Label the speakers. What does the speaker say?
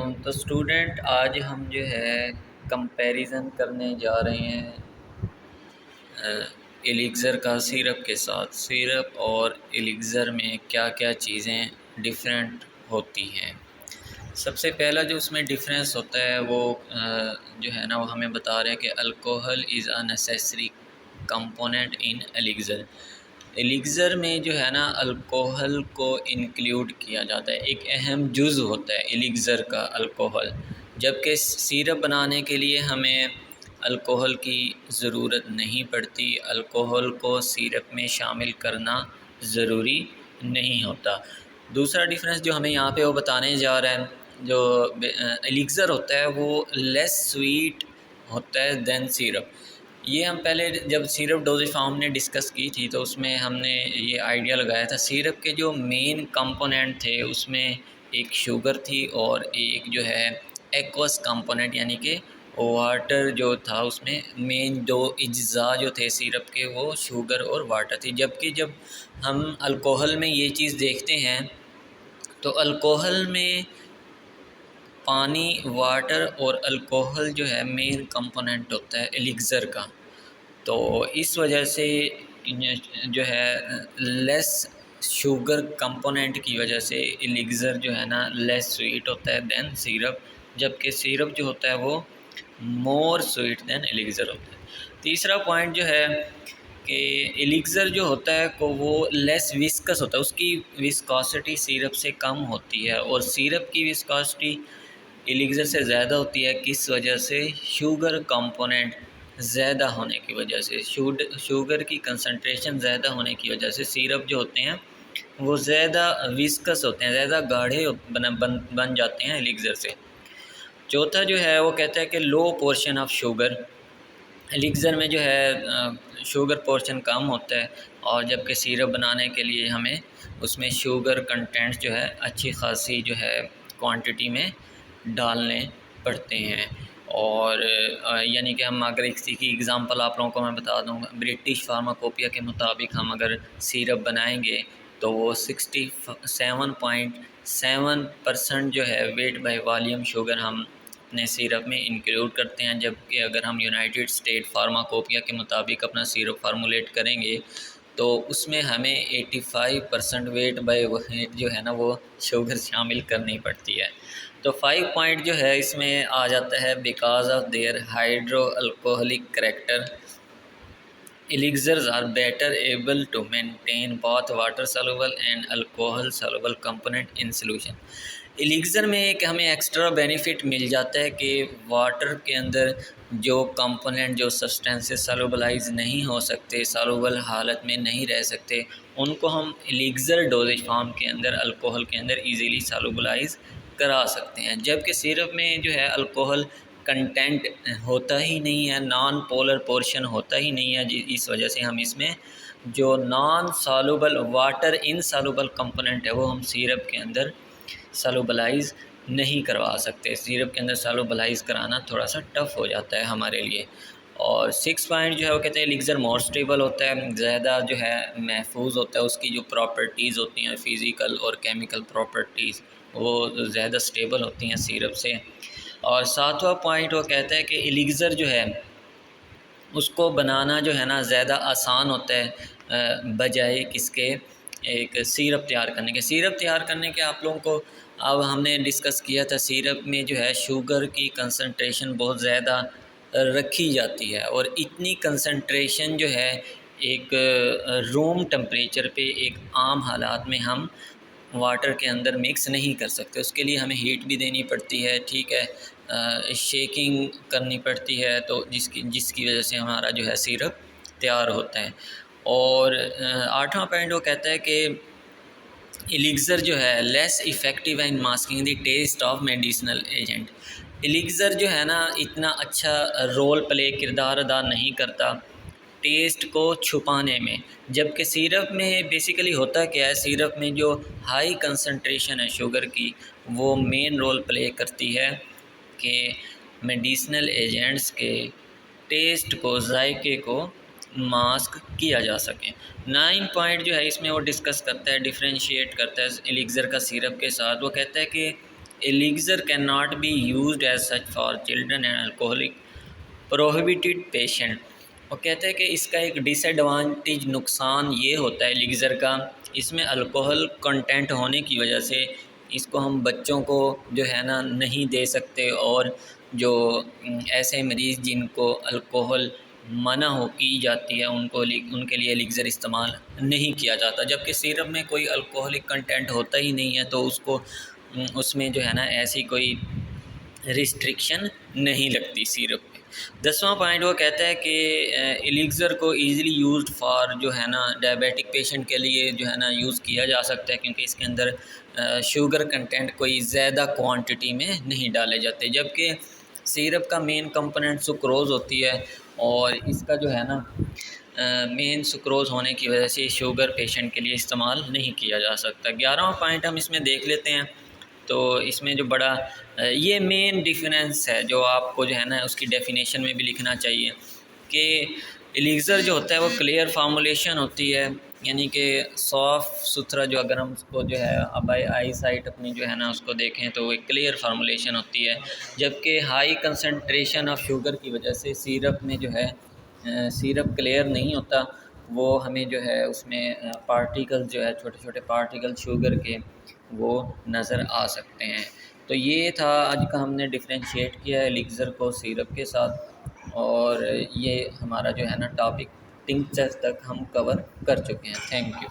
Speaker 1: वालेकुम। तो स्टूडेंट आज हम जो है कंपैरिजन करने जा रहे हैं एलिक्ज़र का सिरप के साथ। सिरप और एलिक्ज़र में क्या क्या चीज़ें डिफरेंट होती हैं। सबसे पहला जो उसमें डिफरेंस होता है वो जो है ना वो हमें बता रहे हैं कि alcohol is a necessary component in elixir. Elixir में जो है ना अल्कोहल को इंक्लूड किया जाता है, एक अहम जुज़ होता है एलिक्ज़र का अल्कोहल। जबकि सिरप बनाने के लिए हमें अल्कोहल की ज़रूरत नहीं पड़ती, अल्कोहल को सिरप में शामिल करना ज़रूरी नहीं होता। दूसरा डिफरेंस जो हमें यहाँ पे वो बताने जा रहा है, जो एलिक्ज़र होता है वो लेस स्वीट होता है दैन सिरप। ये हम पहले जब सिरप डोजेज फॉर्म ने डिस्कस की थी तो उसमें हमने ये आइडिया लगाया था, सिरप के जो मेन कंपोनेंट थे उसमें एक शुगर थी और एक जो है एक्वस कंपोनेंट यानी कि वाटर जो था। उसमें मेन दो अज्जा जो थे सिरप के वो शुगर और वाटर थी। जबकि जब हम अल्कोहल में ये चीज़ देखते हैं तो अल्कोहल में पानी, वाटर और अल्कोहल जो है मेन कंपोनेंट होता है एलिक्ज़र का। तो इस वजह से जो है लेस शुगर कंपोनेंट की वजह से एलिक्ज़र जो है ना लेस स्वीट होता है दैन सिरप। जबकि सिरप जो होता है वो मोर स्वीट दैन एलिक्ज़र होता है। तीसरा पॉइंट जो है कि एलिक्ज़र जो होता है को वो लेस विस्कस होता है, उसकी विस्कोसिटी सिरप से कम होती है और सिरप की विस्कोसिटी एलिक्ज़र से ज़्यादा होती है। किस वजह से? शुगर कंपोनेंट ज़्यादा होने की वजह से, शुगर की कंसंट्रेशन ज़्यादा होने की वजह से सिरप जो होते हैं वो ज़्यादा विस्कस होते हैं, ज़्यादा गाढ़े बन जाते हैं एलिक्ज़र से। चौथा जो है वो कहता है कि लो पोर्शन ऑफ शुगर। एलिक्ज़र में जो है शुगर पोर्शन कम होता है और जबकि सिरप बनाने के लिए हमें उसमें शुगर कंटेंट्स जो है अच्छी खासी जो है क्वांटिटी में डालने पड़ते हैं। और यानी कि हम अगर इसी की एग्ज़ाम्पल आप लोगों को मैं बता दूँ, ब्रिटिश फार्माकोपिया के मुताबिक हम अगर सिरप बनाएंगे तो वो 67.7% जो है वेट बाय वॉल्यूम शुगर हम अपने सिरप में इंक्लूड करते हैं। जबकि अगर हम यूनाइटेड स्टेट फार्माकोपिया के मुताबिक अपना सिरप फार्मूलेट करेंगे तो उसमें हमें 85% वेट बाय जो है ना वो शुगर शामिल करनी पड़ती है। तो 5 पॉइंट जो है इसमें आ जाता है, because of their hydro alcoholic character elixirs are better able to maintain both water soluble and alcohol soluble component in solution। एलिक्ज़र में एक हमें एक्स्ट्रा बेनिफिट मिल जाता है कि वाटर के अंदर जो कंपोनेंट जो सब्सटेंसेस सॉल्युबलाइज नहीं हो सकते, सॉल्युबल हालत में नहीं रह सकते, उनको हम एलिक्ज़र डोजेज फॉर्म के अंदर अल्कोहल के अंदर इजीली सॉल्युबलाइज करा सकते हैं। जबकि सिरप में जो है अल्कोहल कंटेंट होता ही नहीं है, नॉन पोलर पोर्शन होता ही नहीं है। इस वजह से हम इसमें जो non soluble water insoluble component है वो हम सिरप के अंदर सॉल्युबलाइज नहीं करवा सकते। सिरप के अंदर सॉल्युबलाइज कराना थोड़ा सा टफ़ हो जाता है हमारे लिए। और 6 पॉइंट जो है वो कहते हैं एलिक्ज़र मोर स्टेबल होता है, ज़्यादा जो है महफूज होता है, उसकी जो प्रॉपर्टीज़ होती हैं फ़िज़िकल और केमिकल प्रॉपर्टीज़ वो ज़्यादा स्टेबल होती हैं सिरप से। और 7वां पॉइंट वो कहता है कि एलिक्ज़र जो है उसको बनाना जो है ना ज़्यादा आसान होता है बजाय किसके, एक सिरप तैयार करने के। सिरप तैयार करने के आप लोगों को अब हमने डिस्कस किया था, सिरप में जो है शुगर की कंसंट्रेशन बहुत ज़्यादा रखी जाती है और इतनी कंसंट्रेशन जो है एक रूम टेम्परेचर पे एक आम हालात में हम वाटर के अंदर मिक्स नहीं कर सकते। उसके लिए हमें हीट भी देनी पड़ती है, ठीक है, शेकिंग करनी पड़ती है, तो जिसकी वजह से हमारा जो है सिरप तैयार होता है। और 8वां पॉइंट वो कहता है कि एलिक्ज़र जो है less effective in masking the taste of medicinal agent. Elixir जो है ना इतना अच्छा रोल प्ले किरदार अदा नहीं करता टेस्ट को छुपाने में। जबकि सिरप में बेसिकली होता क्या है, सिरप में जो हाई कंसंट्रेशन है शुगर की वो मेन रोल प्ले करती है कि मेडिसिनल एजेंट्स के टेस्ट को, जायके को मास्क किया जा सके। 9 पॉइंट जो है इसमें वो डिस्कस करता है, डिफ्रेंशिएट करता है एलिक्ज़र का सिरप के साथ। वो कहता है कि elixir can not be used as such for children and alcoholic prohibited patient. वो कहते हैं कि इसका एक डिसएडवांटेज नुकसान ये होता है एलिक्सर का, इसमें अल्कोहल कंटेंट होने की वजह से इसको हम बच्चों को जो है ना नहीं दे सकते, और जो ऐसे मरीज़ जिनको अल्कोहल मना हो की जाती है उनके लिए एलिक्सर इस्तेमाल नहीं किया जाता। जबकि सिरप में कोई अल्कोहलिक कंटेंट होता ही नहीं है, तो उसको उसमें जो है ना ऐसी कोई रिस्ट्रिक्शन नहीं लगती सिरप पे। 10वां पॉइंट वो कहता है कि एलिक्सर को ईज़िली यूज्ड फॉर जो है ना डायबिटिक पेशेंट के लिए जो है ना यूज़ किया जा सकता है, क्योंकि इसके अंदर शुगर कंटेंट कोई ज़्यादा क्वांटिटी में नहीं डाले जाते। जबकि सिरप का मेन कंपोनेंट सुक्रोज़ होती है, और इसका जो है ना मेन सुक्रोज़ होने की वजह से शुगर पेशेंट के लिए इस्तेमाल नहीं किया जा सकता। 11वां पॉइंट हम इसमें देख लेते हैं। तो इसमें जो बड़ा ये मेन डिफरेंस है जो आपको जो है ना उसकी डेफिनेशन में भी लिखना चाहिए कि एलिक्सर जो होता है वो क्लियर फार्मूलेशन होती है, यानी कि साफ़ सुथरा, जो अगर हम उसको जो है अब आई साइट अपनी जो है ना उसको देखें तो एक क्लियर फार्मूलेशन होती है। जबकि हाई कंसंट्रेशन ऑफ शुगर की वजह से सिरप में जो है सिरप क्लियर नहीं होता, वो हमें जो है उसमें पार्टिकल जो है छोटे छोटे पार्टिकल शुगर के वो नज़र आ सकते हैं। तो ये था आज का, हमने डिफ्रेंशिएट किया है एलिक्सर को सिरप के साथ, और ये हमारा जो है ना टॉपिक टिंचर तक हम कवर कर चुके हैं। Thank you.